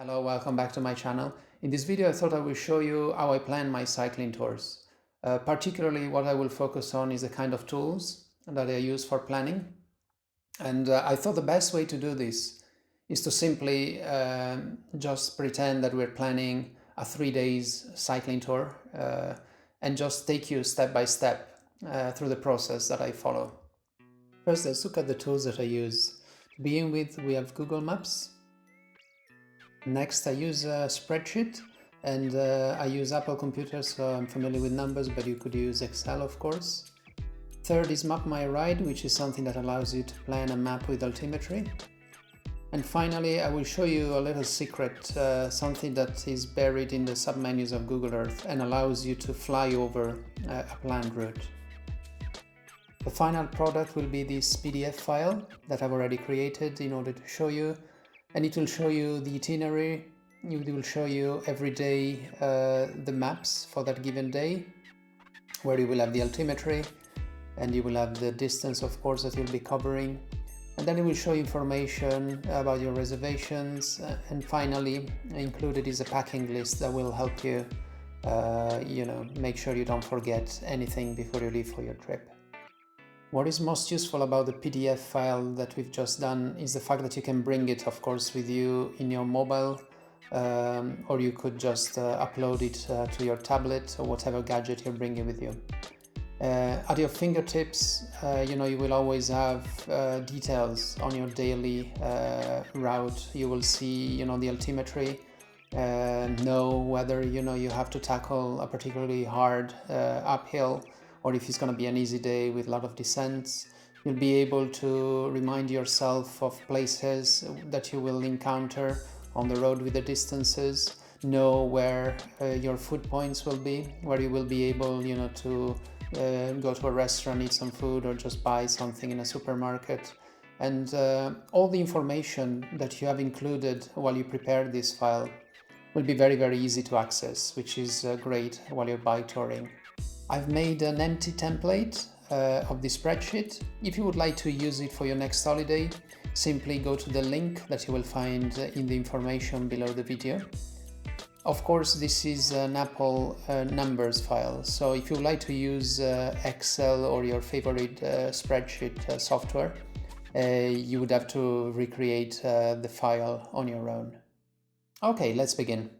Hello, welcome back to my channel. In this video I thought I will show you how I plan my cycling tours. Particularly what I will focus on is the kind of tools that I use for planning. And I thought the best way to do this is to simply just pretend that we're planning a 3 days cycling tour and just take you step by step through the process that I follow. First, let's look at the tools that I use. To begin with, we have Google Maps. Next, I use a Spreadsheet, and I use Apple computers, so I'm familiar with numbers, but you could use Excel, of course. Third is Map My Ride, which is something that allows you to plan a map with altimetry. And finally, I will show you a little secret, something that is buried in the submenus of Google Earth and allows you to fly over a planned route. The final product will be this PDF file that I've already created in order to show you. And it will show you the itinerary, it will show you every day the maps for that given day, where you will have the altimetry, and you will have the distance, of course, that you'll be covering. And then it will show information about your reservations, and finally, included is a packing list that will help you, make sure you don't forget anything before you leave for your trip. What is most useful about the PDF file that we've just done is the fact that you can bring it, of course, with you in your mobile, or you could just upload it to your tablet or whatever gadget you're bringing with you. At your fingertips, you will always have details on your daily route. You will see, the altimetry, know whether, you have to tackle a particularly hard uphill, or if it's going to be an easy day with a lot of descents. You'll be able to remind yourself of places that you will encounter on the road with the distances, know where your food points will be, where you will be able, to go to a restaurant, eat some food, or just buy something in a supermarket. And all the information that you have included while you prepare this file will be very, very easy to access, which is great while you're bike touring. I've made an empty template of the spreadsheet. If you would like to use it for your next holiday, simply go to the link that you will find in the information below the video. Of course, this is an Apple Numbers file, so if you would like to use Excel or your favorite spreadsheet software, you would have to recreate the file on your own. Okay, let's begin.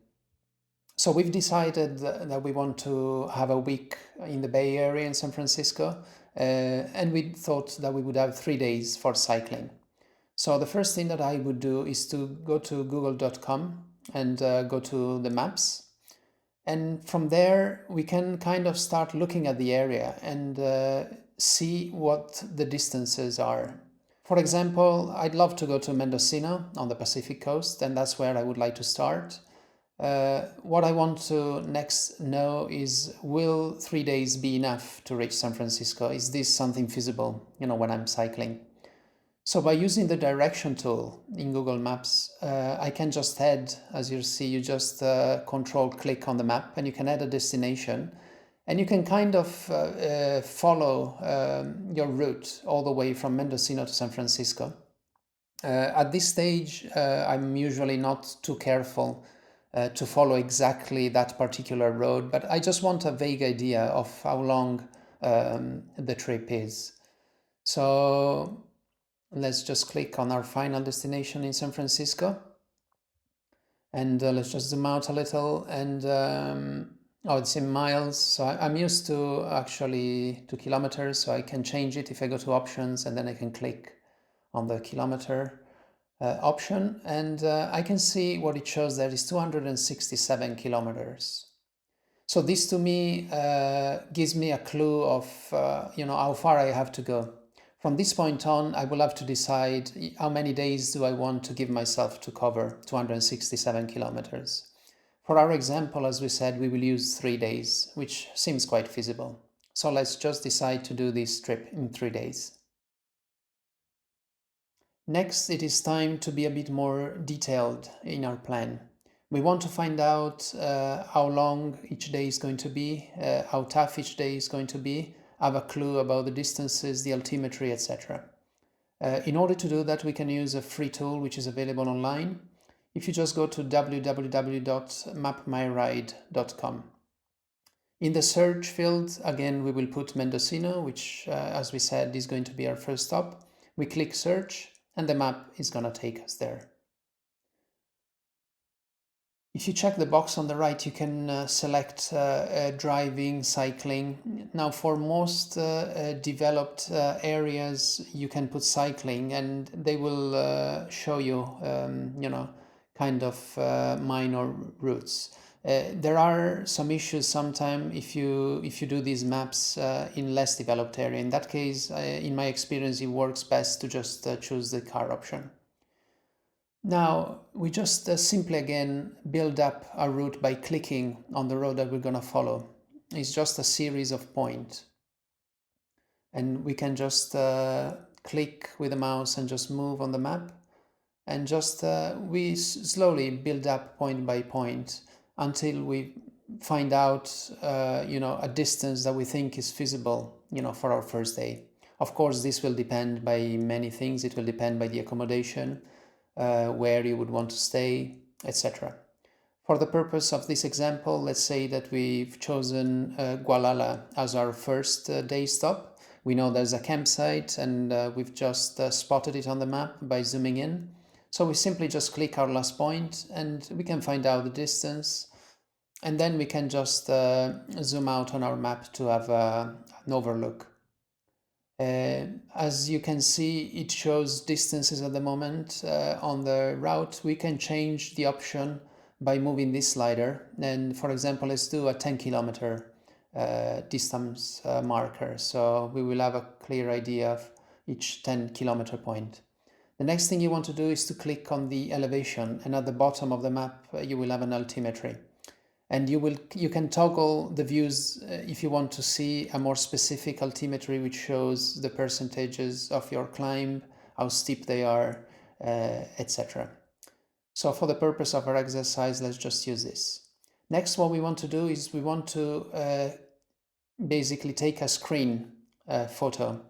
So we've decided that we want to have a week in the Bay Area in San Francisco, and we thought that we would have 3 days for cycling. So the first thing that I would do is to go to google.com and go to the maps. And from there, we can kind of start looking at the area and see what the distances are. For example, I'd love to go to Mendocino on the Pacific coast, and that's where I would like to start. What I want to next know is, will 3 days be enough to reach San Francisco? Is this something feasible, when I'm cycling? So by using the direction tool in Google Maps, I can just head, as you see, you just control-click on the map and you can add a destination, and you can kind of follow your route all the way from Mendocino to San Francisco. At this stage, I'm usually not too careful to follow exactly that particular road, but I just want a vague idea of how long the trip is. So let's just click on our final destination in San Francisco, and let's just zoom out a little, and it's in miles, so I'm used to actually to kilometers, so I can change it if I go to options, and then I can click on the kilometer option, and I can see what it shows there is 267 kilometers. So this to me gives me a clue of how far I have to go. From this point on, I will have to decide how many days do I want to give myself to cover 267 kilometers. For our example, as we said, we will use 3 days, which seems quite feasible. So let's just decide to do this trip in 3 days. Next, it is time to be a bit more detailed in our plan. We want to find out how long each day is going to be, how tough each day is going to be, have a clue about the distances, the altimetry, etc. In order to do that, we can use a free tool which is available online. if you just go to www.mapmyride.com. In the search field, again, we will put Mendocino, which, as we said, is going to be our first stop. We click search, and the map is going to take us there. If you check the box on the right, you can select driving, cycling. Now, for most developed areas, you can put cycling, and they will show you, kind of minor routes. There are some issues sometimes if you do these maps in less developed area. In that case, in my experience, it works best to just choose the car option. Now, we just simply again build up our route by clicking on the road that we're going to follow. It's just a series of points. And we can just click with the mouse and just move on the map. And just we slowly build up point by point until we find out, a distance that we think is feasible, for our first day. Of course, this will depend by many things. It will depend by the accommodation, where you would want to stay, etc. For the purpose of this example, let's say that we've chosen Gualala as our first day stop. We know there's a campsite, and we've just spotted it on the map by zooming in. So we simply just click our last point, and we can find out the distance, and then we can just zoom out on our map to have an overlook. As you can see, it shows distances at the moment on the route. We can change the option by moving this slider. And for example, let's do a 10-kilometer distance marker. So we will have a clear idea of each 10-kilometer point. The next thing you want to do is to click on the elevation, and at the bottom of the map you will have an altimetry. And you can toggle the views if you want to see a more specific altimetry which shows the percentages of your climb, how steep they are, etc. So for the purpose of our exercise, let's just use this. Next, what we want to do is we want to basically take a screen photo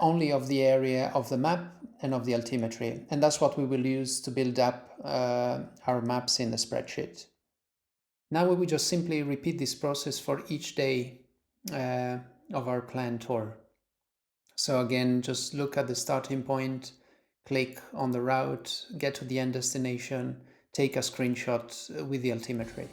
only of the area of the map and of the altimetry. And that's what we will use to build up our maps in the spreadsheet. Now we will just simply repeat this process for each day of our planned tour. So again, just look at the starting point, click on the route, get to the end destination, take a screenshot with the altimetry.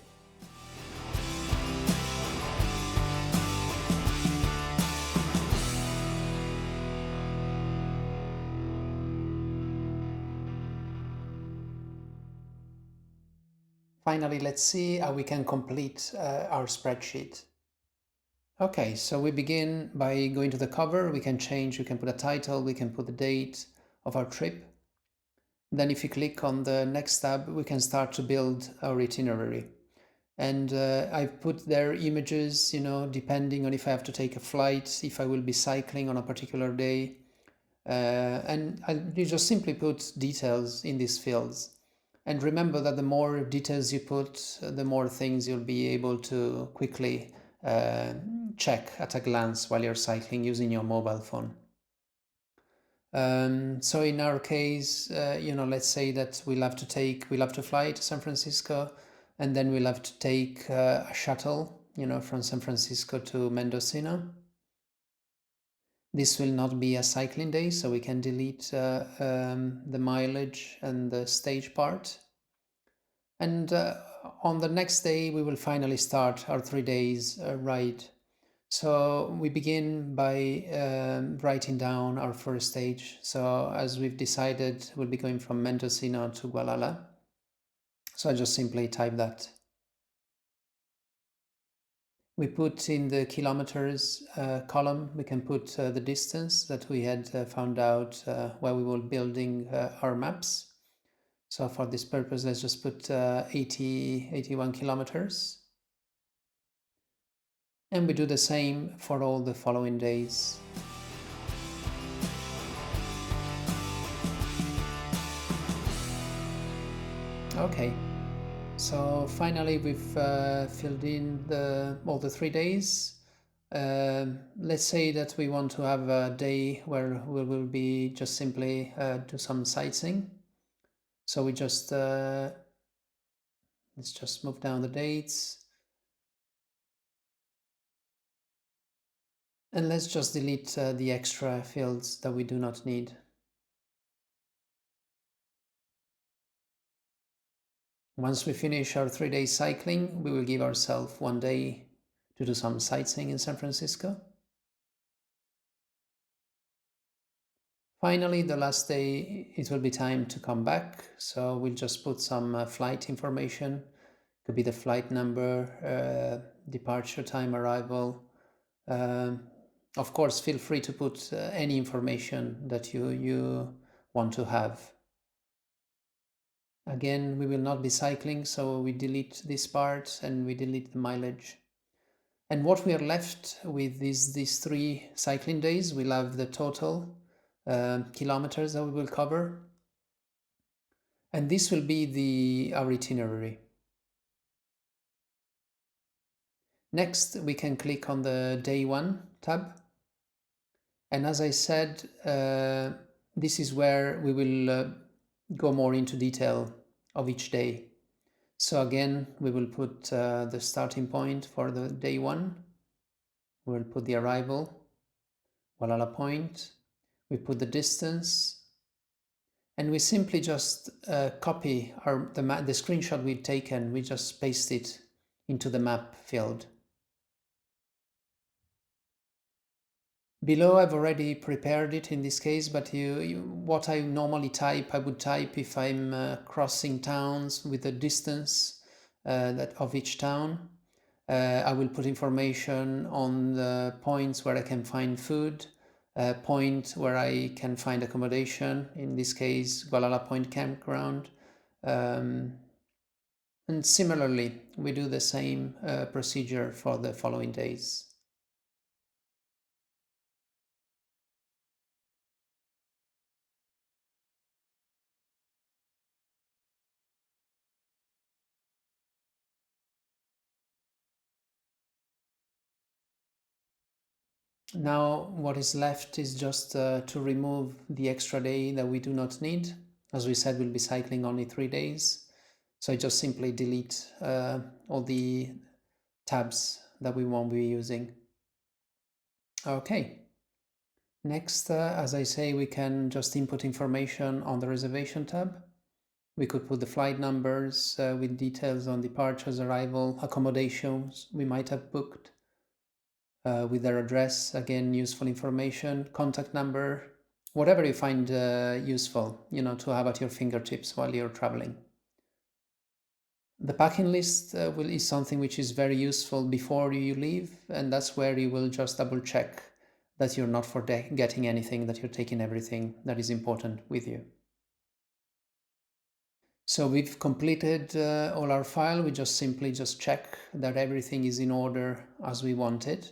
Finally, let's see how we can complete our spreadsheet. Okay, so we begin by going to the cover. We can put a title, we can put the date of our trip. Then if you click on the next tab, we can start to build our itinerary. And I've put there images, depending on if I have to take a flight, if I will be cycling on a particular day. And you just simply put details in these fields. And remember that the more details you put, the more things you'll be able to quickly check at a glance while you're cycling using your mobile phone. So in our case, let's say that we'll have to fly to San Francisco, and then we'll have to take a shuttle, from San Francisco to Mendocino. This will not be a cycling day, so we can delete the mileage and the stage part. And on the next day, we will finally start our 3 days ride. So we begin by writing down our first stage. So as we've decided, we'll be going from Mendocino to Gualala. So I just simply type that. We put in the kilometers column, we can put the distance that we had found out while we were building our maps. So for this purpose, let's just put 81 kilometers. And we do the same for all the following days. Okay. So finally, we've filled in all the 3 days. Let's say that we want to have a day where we will be just simply do some sightseeing. So we just, let's just move down the dates. And let's just delete the extra fields that we do not need. Once we finish our 3-day cycling, we will give ourselves 1 day to do some sightseeing in San Francisco. Finally, the last day, it will be time to come back. So we'll just put some flight information. Could be the flight number, departure time, arrival. Of course, feel free to put any information that you want to have. Again, we will not be cycling, so we delete this part and we delete the mileage. And what we are left with is these 3 cycling days. We'll have the total kilometers that we will cover. And this will be our itinerary. Next, we can click on the Day 1 tab. And as I said, this is where we will go more into detail of each day. So again, we will put the starting point for the Day 1. We'll put the arrival, Walhalla Point. We put the distance. And we simply just copy the screenshot we've taken. We just paste it into the map field. Below, I've already prepared it in this case, but what I normally type, I would type if I'm crossing towns with the distance of each town. I will put information on the points where I can find food, point where I can find accommodation, in this case, Walhalla Point Campground. And similarly, we do the same procedure for the following days. Now what is left is just to remove the extra day that we do not need. As we said, we'll be cycling only 3 days. So I just simply delete all the tabs that we won't be using. Okay. Next, as I say, we can just input information on the reservation tab. We could put the flight numbers with details on departures, arrival, accommodations we might have booked. With their address, again, useful information, contact number, whatever you find useful, to have at your fingertips while you're traveling. The packing list is something which is very useful before you leave, and that's where you will just double check that you're not forgetting anything, that you're taking everything that is important with you. So we've completed all our file. We just simply check that everything is in order as we want it.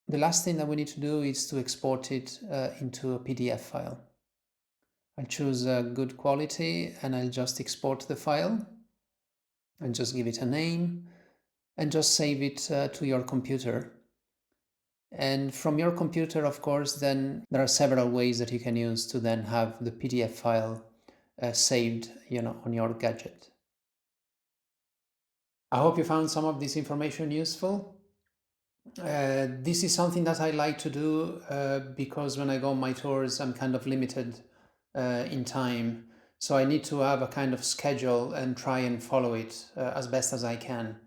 The last thing that we need to do is to export it into a PDF file. I'll choose good quality and I'll just export the file and just give it a name and just save it to your computer. And from your computer, of course, then there are several ways that you can use to then have the PDF file saved, on your gadget. I hope you found some of this information useful. This is something that I like to do because when I go on my tours, I'm kind of limited in time. So I need to have a kind of schedule and try and follow it as best as I can.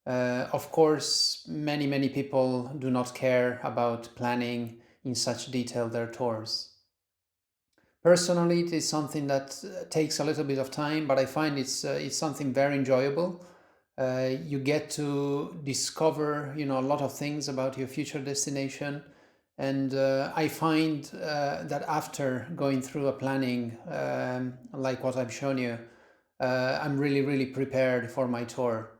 Of course, many people do not care about planning in such detail their tours. Personally, it is something that takes a little bit of time, but I find it's something very enjoyable. You get to discover, a lot of things about your future destination. And I find that after going through a planning like what I've shown you, I'm really prepared for my tour.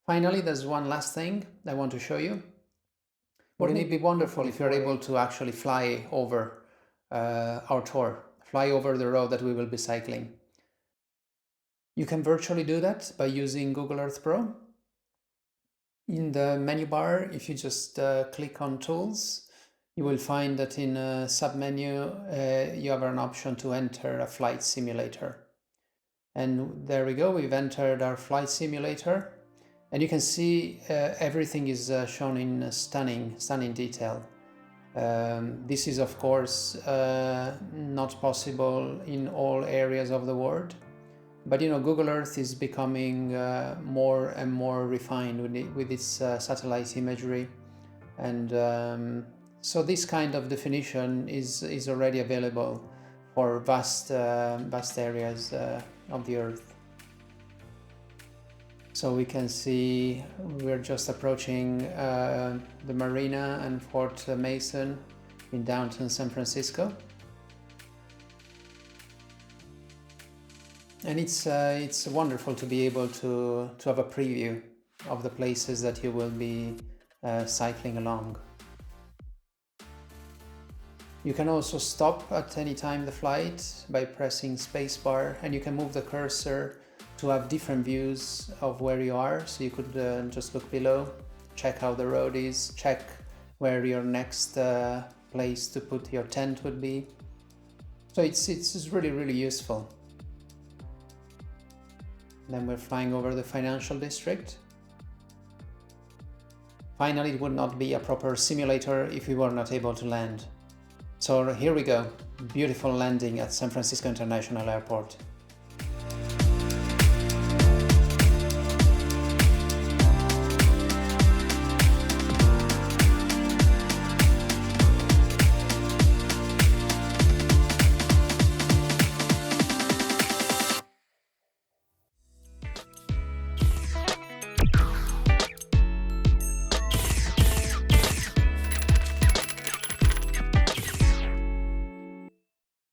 Finally, there's one last thing I want to show you. Wouldn't it be wonderful if you're able to actually fly over our tour, fly over the road that we will be cycling? You can virtually do that by using Google Earth Pro. In the menu bar, if you just click on Tools, you will find that in a submenu you have an option to enter a flight simulator. And there we go, we've entered our flight simulator. And you can see everything is shown in stunning detail. This is of course not possible in all areas of the world, but Google Earth is becoming more and more refined with its satellite imagery, and so this kind of definition is already available for vast areas of the Earth. So we can see we're just approaching the marina and Fort Mason in downtown San Francisco. And it's wonderful to be able to have a preview of the places that you will be cycling along. You can also stop at any time the flight by pressing spacebar, and you can move the cursor to have different views of where you are. So you could just look below, check how the road is, check where your next place to put your tent would be. So it's really useful. Then we're flying over the financial district. Finally, it would not be a proper simulator if we were not able to land. So here we go, beautiful landing at San Francisco International Airport.